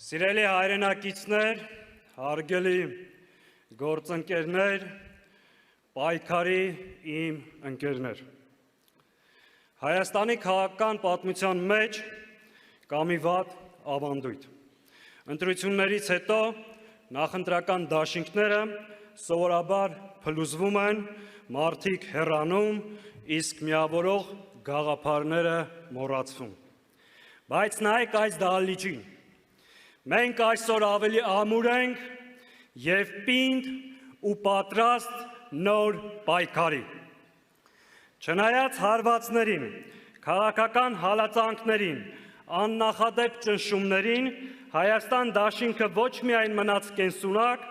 Սիրելի հայրենակիցներ, հարգելի գործընկերներ, պայքարի իմ ընկերներ։ Հայաստանի քաղաքական պատմության մեջ կա մի վատ ավանդույթ։ Ընտրություններից հետո նախընտրական դաշինքները սովորաբար փլուզվում են, մարդիկ հեռանում, իսկ միավորող գաղափարները մոռացվում։ Բայց նայեք այս դահլիճին։ Մենք այսօր ավելի ամուր ենք և պինդ ու պատրաստ նոր պայքարի։ Չնայած հարվածներին, քաղաքական հալածանքներին, աննախադեպ ճնշումներին, Հայաստան դաշինքը ոչ միայն մնաց կենսունակ,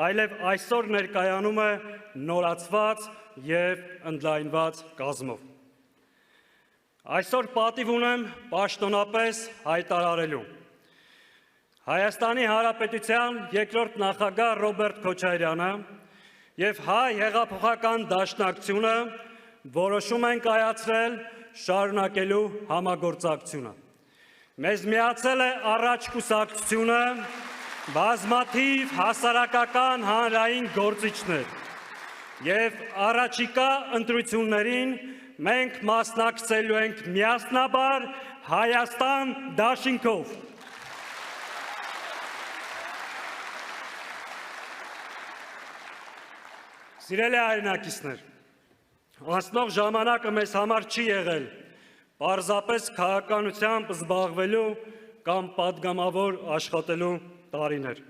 այլև այսօր ներկայանում է նորացված և ընդլայնված կազմով։ Այսօր պատիվ ունեմ պաշտոնապես հայտարարելու։ Հայաստանի Հանրապետության երկրորդ նախագահ Ռոբերտ Քոչարյանը և Հայ հեղափոխական դաշնակցությունը որոշում են կայացրել շարունակելու համագործակցությունը։ Մեզ միացել է առաջ կուսակցությունը, բազմաթիվ հասարակական հանրային գործիչներ և առաջիկա ընտրություններին մենք մասնակցելու ենք միասնաբար Հայաստան դաշինքով։ Սիրելի հայրենակիցներ, անցնող ժամանակը մեզ համար չի եղել պարզապես քաղաքականությամբ զբաղվելու կամ պատգամավոր աշխատելու տարիներ։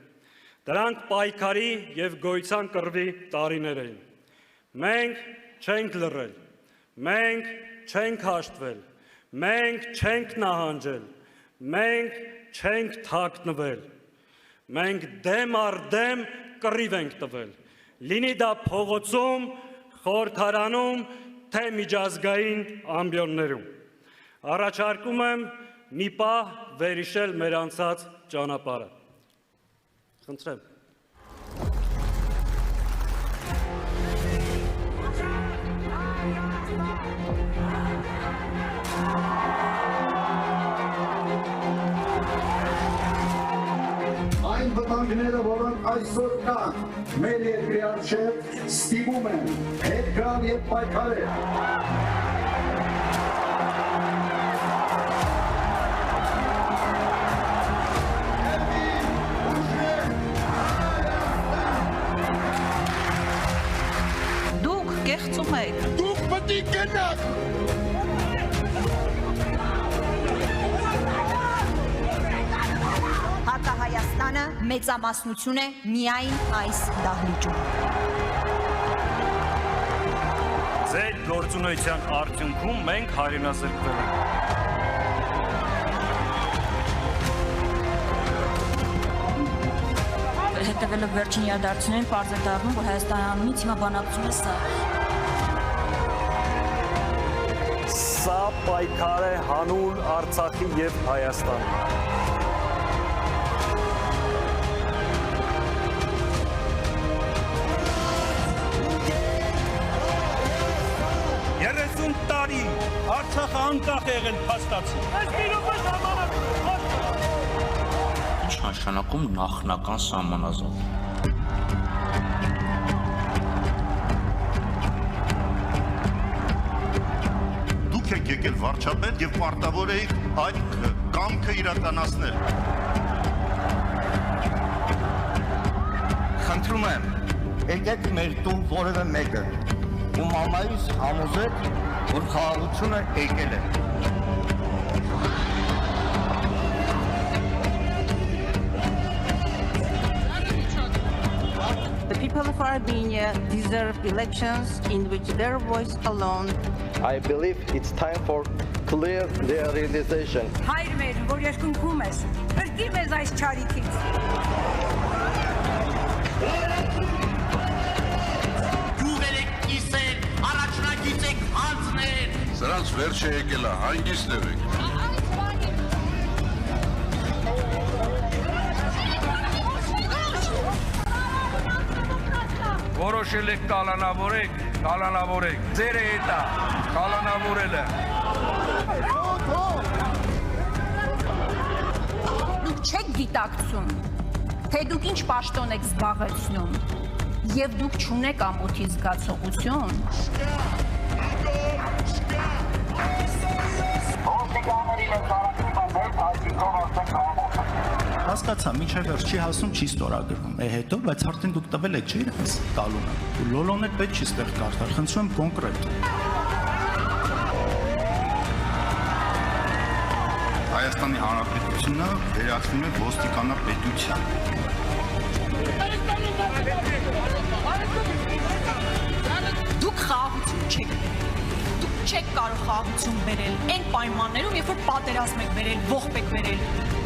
Դրանք պայքարի և գոյության կռվի տարիներ էին։ Մենք չենք լռել, մենք չենք հաշտվել, մենք չենք նահանջել, մենք չենք թաքնվել, մենք դեմ առ դեմ կռիվ ենք տվել, լինի դա փողոցում, խորհրդարանում, թե միջազգային ամբիոններում։ Առաջարկում եմ մի պահ վերհիշել մեր անցած ճանապարհը։ Խնդրեմ։ Այն վտանգները, որոնք այսօր կան, մեր երկրի առջև ստիպում են հետ գալ և պայքարել։ Դուք կեղծում եք։ Դուք պետք է գնաք։ Հակահայաստանը մեծամասնություն է միայն այս դահլիճում։ Ձեր գործունեության արդյունքում մենք հայրենազրկվել ենք։ Հետևելով վերջին իրադարձություններին պարզ է դառնում, որ Հայաստանի անունից հիմա բանակցում է սա։ Սա պայքար է հանուն Արցախի և Հայաստանի։ 30 տարի Արցախը անկախ է եղել փաստացի։ Ինչ նշանակում նախնական սահմանազատ։ Դուք եք եկել վարչապետ և պարտավոր էիք այդ կամքը իրականացնել։ Խնդրում եմ, եկեք մեր տուն որևէ մեկը ու մամայիս համոզեք, որ խաղաղությունը եկել է։ The people of Armenia deserve elections in which their voice alone. I believe it's time for clear their realization. Հայր մեր, որ երկնքում ես, բրկիր մեզ այս չարիքից։ Սրանց վերջը եկել է, հանգիստ եղեք։ Որոշել եք կալանավորեք, ձերը հետ է, կալանավորել է։ դուք չեք գիտակցում, թե դուք ինչ պաշտոն եք զբաղեցնում, եւ դուք չունեք ամոթի զգացողություն, Հասկացա, մինչև վերջ չի հասնում, չի ստորագրվում։ Հետո, բայց արդեն դուք տվել եք, չէ՞ իրենց տալունը։ Ու լոլոն էլ պետք չի ստեղ կարդալ, խնդրում եմ կոնկրետ։ Հայաստանի Հանրապետությունը վերածվում է ոստիկանապետության։ Դուք խաղաղություն չեք բերել։ Դուք չեք կարող խաղաղություն բերել այն պայմաններում, երբ որ պատերազմ եք բերել, ողբ եք բերել։